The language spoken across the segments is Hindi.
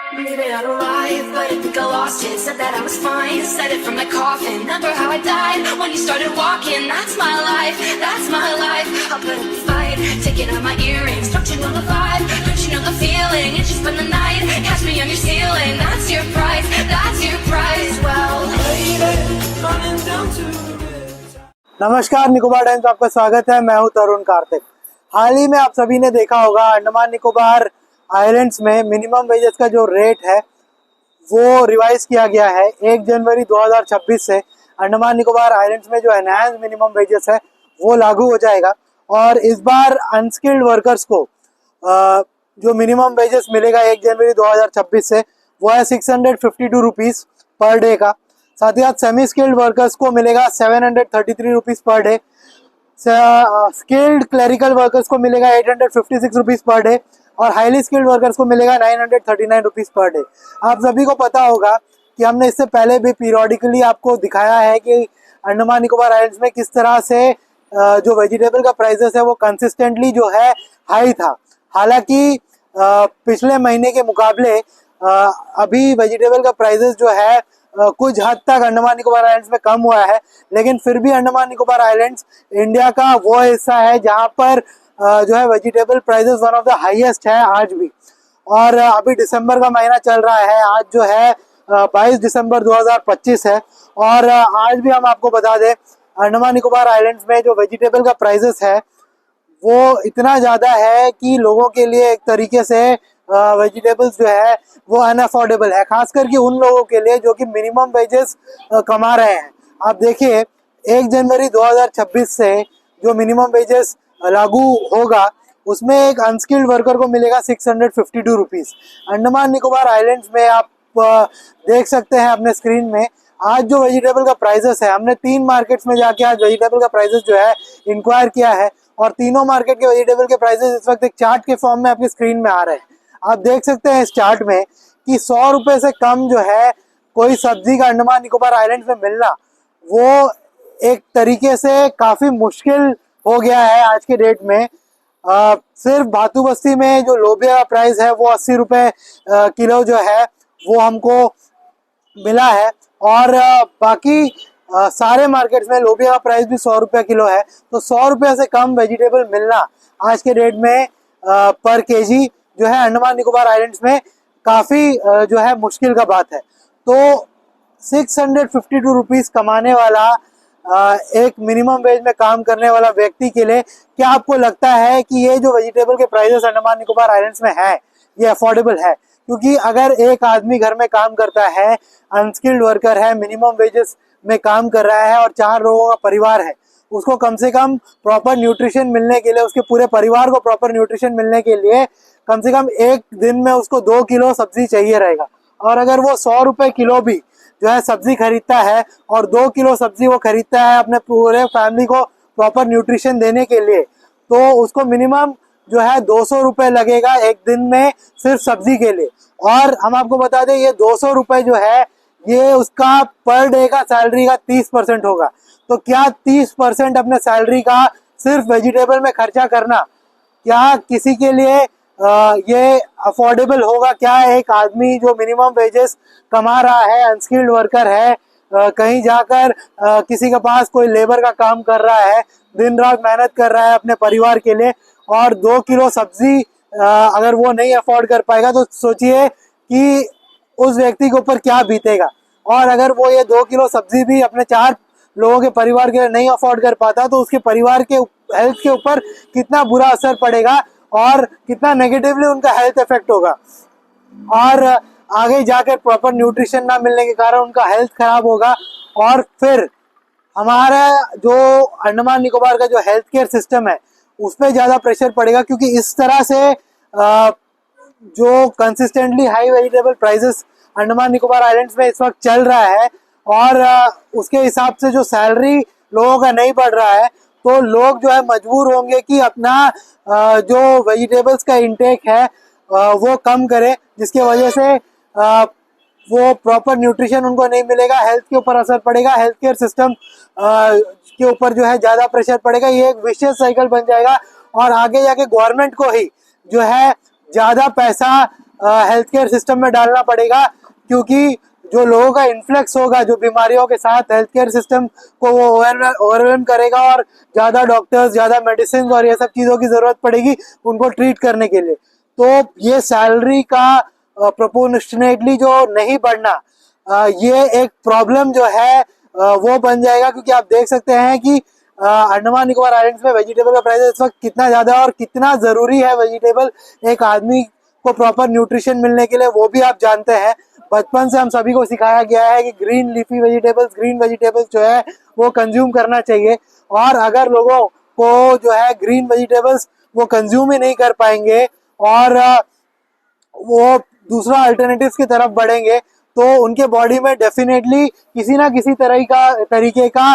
Maybe I'm alive, but I think I lost it. Said that I was fine, said it from the coffin. Remember how I died when you started walking? That's my life, that's my life. I'll put up a fight, taking out my earrings. Don't you know the vibe? Don't you know the feeling? It's just been the night, catch me on your ceiling. That's your price, that's your price. Well, lady, running down to नमस्कार, निकोबार टाइम्स में आपका स्वागत है। मैं हूं तरुण कार्तिक। हाल ही में आप सभी ने देखा होगा अंडमान निकोबार आइलैंड्स में मिनिमम वेजेस का जो रेट है वो रिवाइज किया गया है। 1 जनवरी 2026 से अंडमान निकोबार आइलैंड्स में जो एनहांस मिनिमम वेजेस है वो लागू हो जाएगा। और इस बार अनस्किल्ड वर्कर्स को जो मिनिमम वेजेस मिलेगा 1 जनवरी 2026 से वो है 652 रुपीज़ पर डे का। साथ ही साथ सेमी स्किल्ड वर्कर्स को मिलेगा 733 rupees per day. Skilled clerical workers को मिलेगा 856 रुपीज़ पर डे और हाईली स्किल्ड वर्कर्स को मिलेगा 939 रुपीज़ पर डे। आप सभी को पता होगा कि हमने इससे पहले भी पीरियडिकली आपको दिखाया है कि अंडमान निकोबार आइलैंड्स में किस तरह से जो वेजिटेबल का प्राइसेस है वो कंसिस्टेंटली जो है हाई था। हालांकि पिछले महीने के मुकाबले अभी वेजिटेबल का प्राइसेस जो है कुछ हद तक अंडमान निकोबार आइलैंड्स में कम हुआ है, लेकिन फिर भी अंडमान निकोबार आइलैंड्स इंडिया का वो हिस्सा है जहां पर जो है vegetable prices one of the highest है आज भी। और अभी दिसंबर का महीना चल रहा है, आज जो है 22 दिसंबर 2025 है। और आज भी हम आपको बता दें अंडमान निकोबार आइलैंड्स में जो वेजिटेबल का प्राइसेस है वो इतना ज़्यादा है कि लोगों के लिए एक तरीके से वेजिटेबल्स जो है वो अनअफोर्डेबल है, खास करके उन लोगों के लिए जो कि मिनिमम वेजेस कमा रहे हैं। आप देखिए 1 जनवरी 2026 से जो मिनिमम वेजेस लागू होगा उसमें एक अनस्किल्ड वर्कर को मिलेगा 652 रुपीज़। अंडमान निकोबार आइलैंड्स में आप देख सकते हैं अपने स्क्रीन में आज जो वेजिटेबल का प्राइसेस है, हमने 3 मार्केट्स में जाके आज वेजिटेबल का प्राइसेस जो है इंक्वायर किया है और तीनों मार्केट के वेजिटेबल के प्राइसेस इस वक्त एक चार्ट के फॉर्म में आपकी स्क्रीन में आ रहे हैं। आप देख सकते हैं इस चार्ट में कि 100 रुपये से कम जो है कोई सब्जी का अंडमान निकोबार आइलैंड्स में मिलना वो एक तरीके से काफ़ी मुश्किल हो गया है आज के डेट में। सिर्फ भातू बस्ती में जो लोबिया का प्राइस है वो 80 रुपये किलो जो है वो हमको मिला है और बाकी सारे मार्केट्स में लोबिया का प्राइस भी 100 रुपये किलो है। तो 100 रुपये से कम वेजिटेबल मिलना आज के डेट में पर केजी जो है अंडमान निकोबार आइलैंड्स में काफ़ी जो है मुश्किल का बात है। तो 652 रुपीज़ कमाने वाला एक मिनिमम वेज में काम करने वाला व्यक्ति के लिए क्या आपको लगता है कि ये जो वेजिटेबल के प्राइसेस अंडमान निकोबार आइलैंड्स में है ये अफोर्डेबल है? क्योंकि अगर एक आदमी घर में काम करता है, अनस्किल्ड वर्कर है, मिनिमम वेजेस में काम कर रहा है और 4 लोगों का परिवार है, उसको कम से कम प्रॉपर न्यूट्रिशन मिलने के लिए, उसके पूरे परिवार को प्रॉपर न्यूट्रिशन मिलने के लिए कम से कम एक दिन में उसको 2 किलो सब्जी चाहिए रहेगा। और अगर वो 100 रुपये किलो भी जो है सब्जी खरीदता है और 2 किलो सब्जी वो खरीदता है अपने पूरे फैमिली को प्रॉपर न्यूट्रिशन देने के लिए, तो उसको मिनिमम जो है 200 रुपये लगेगा एक दिन में सिर्फ सब्जी के लिए। और हम आपको बता दें ये 200 रुपये जो है ये उसका पर डे का सैलरी का 30% होगा। तो क्या 30% अपने सैलरी का सिर्फ वेजिटेबल में खर्चा करना क्या किसी के लिए ये अफोर्डेबल होगा? क्या एक आदमी जो मिनिमम वेजेस कमा रहा है, अनस्किल्ड वर्कर है, कहीं जाकर किसी के पास कोई लेबर का काम कर रहा है, दिन रात मेहनत कर रहा है अपने परिवार के लिए और 2 किलो सब्जी अगर वो नहीं अफोर्ड कर पाएगा तो सोचिए कि उस व्यक्ति के ऊपर क्या बीतेगा। और अगर वो ये 2 किलो सब्जी भी अपने 4 लोगों के परिवार के लिए नहीं अफोर्ड कर पाता तो उसके परिवार के हेल्थ के ऊपर कितना बुरा असर पड़ेगा और कितना नेगेटिवली उनका हेल्थ इफेक्ट होगा। और आगे जाकर प्रॉपर न्यूट्रिशन ना मिलने के कारण उनका हेल्थ खराब होगा और फिर हमारा जो अंडमान निकोबार का जो हेल्थ केयर सिस्टम है उस पर ज़्यादा प्रेशर पड़ेगा। क्योंकि इस तरह से जो consistently high vegetable prices Andaman Nicobar islands में इस वक्त चल रहा है और उसके हिसाब से जो सैलरी लोगों का नहीं बढ़ रहा है तो लोग जो है मजबूर होंगे कि अपना जो वेजिटेबल्स का इंटेक है वो कम करें, जिसकी वजह से वो प्रॉपर न्यूट्रिशन उनको नहीं मिलेगा, हेल्थ के ऊपर असर पड़ेगा, हेल्थ केयर सिस्टम के ऊपर जो है ज़्यादा प्रेशर पड़ेगा। ये एक विशियस साइकिल बन जाएगा और आगे जाके गवर्नमेंट को ही जो है ज़्यादा पैसा हेल्थ केयर सिस्टम में डालना पड़ेगा, क्योंकि जो लोगों का इन्फ्लक्स होगा जो बीमारियों के साथ, हेल्थ केयर सिस्टम को वो ओवरवेलम करेगा और ज़्यादा डॉक्टर्स, ज़्यादा मेडिसिन और ये सब चीज़ों की ज़रूरत पड़ेगी उनको ट्रीट करने के लिए। तो ये सैलरी का प्रोपोर्शनेटली जो नहीं बढ़ना, ये एक प्रॉब्लम जो है वो बन जाएगा, क्योंकि आप देख सकते हैं कि अंडमान निकोबार आइलैंड्स में वेजिटेबल का प्राइस इस वक्त कितना ज़्यादा है और कितना ज़रूरी है वेजिटेबल एक आदमी को प्रॉपर न्यूट्रिशन मिलने के लिए, वो भी आप जानते हैं। बचपन से हम सभी को सिखाया गया है कि green leafy vegetables, green vegetables जो है वो कंज्यूम करना चाहिए। और अगर लोगों को जो है ग्रीन वेजिटेबल्स वो कंज्यूम ही नहीं कर पाएंगे और वो दूसरा अल्टरनेटिव्स की तरफ बढ़ेंगे, तो उनके बॉडी में डेफिनेटली किसी ना किसी तरीके का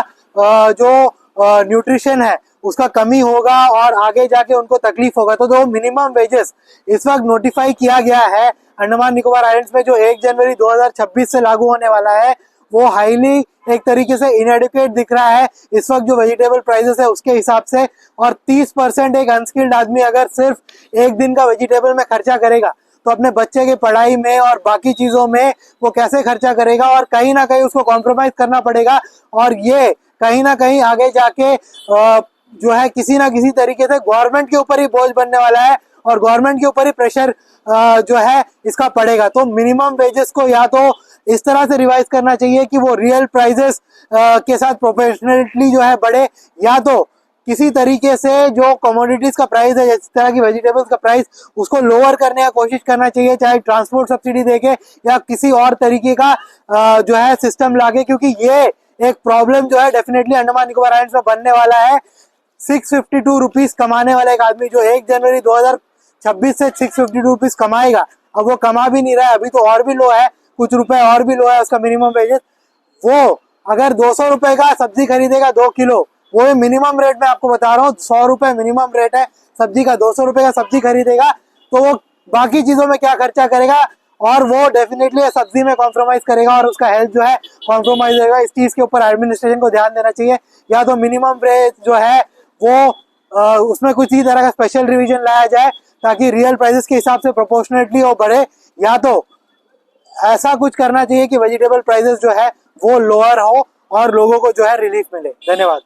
जो न्यूट्रिशन है उसका कमी होगा और आगे जाके उनको तकलीफ होगा। तो जो मिनिमम वेजेस इस वक्त नोटिफाई किया गया है अंडमान निकोबार आइलैंड्स में, जो 1 जनवरी 2026 से लागू होने वाला है, वो हाईली एक तरीके से इनएडिक्वेट दिख रहा है इस वक्त जो वेजिटेबल प्राइसेस है उसके हिसाब से। और 30% एक अनस्किल्ड आदमी अगर सिर्फ एक दिन का वेजिटेबल में खर्चा करेगा तो अपने बच्चे की पढ़ाई में और बाकी चीज़ों में वो कैसे खर्चा करेगा, और कहीं ना कहीं उसको कॉम्प्रोमाइज़ करना पड़ेगा। और ये कहीं ना कहीं आगे जाके जो है किसी ना किसी तरीके से गवर्नमेंट के ऊपर ही बोझ बनने वाला है और गवर्नमेंट के ऊपर ही प्रेशर जो है इसका पड़ेगा। तो मिनिमम वेजेस को या तो इस तरह से रिवाइज करना चाहिए कि वो रियल प्राइजेस के साथ प्रोपोर्शनली जो है बढ़े, या तो किसी तरीके से जो कमोडिटीज का प्राइस है, जिस तरह की वेजिटेबल्स का प्राइस, उसको लोअर करने का कोशिश करना चाहिए, चाहे ट्रांसपोर्ट सब्सिडी देके या किसी और तरीके का जो है सिस्टम लाके, क्योंकि ये एक प्रॉब्लम जो है डेफिनेटली अंडमान निकोबार आइलैंड्स में बनने वाला है। 652 रुपीज कमाने वाला एक आदमी जो 1 जनवरी 2026 से 652 रुपीज कमाएगा, अब वो कमा भी नहीं रहा है, अभी तो और भी लो है, कुछ रुपए और भी लो है उसका मिनिमम वेजेस, वो अगर 200 रुपए का सब्जी खरीदेगा 2 किलो, वो भी मिनिमम रेट में आपको बता रहा हूँ, 100 रुपए मिनिमम रेट है सब्जी का, 200 रुपए का सब्जी खरीदेगा तो वो बाकी चीजों में क्या खर्चा करेगा, और वो डेफिनेटली सब्जी में कॉम्प्रोमाइज करेगा और उसका हेल्थ जो है कॉम्प्रोमाइज होगा। इस चीज के ऊपर एडमिनिस्ट्रेशन को ध्यान देना चाहिए, या तो मिनिमम रेट जो है वो उसमें कुछ ही तरह का स्पेशल रिवीजन लाया जाए ताकि रियल प्राइसेस के हिसाब से प्रोपोर्शनेटली वो बढ़े, या तो ऐसा कुछ करना चाहिए कि वेजिटेबल प्राइसेस जो है वो लोअर हो और लोगों को जो है रिलीफ मिले। धन्यवाद।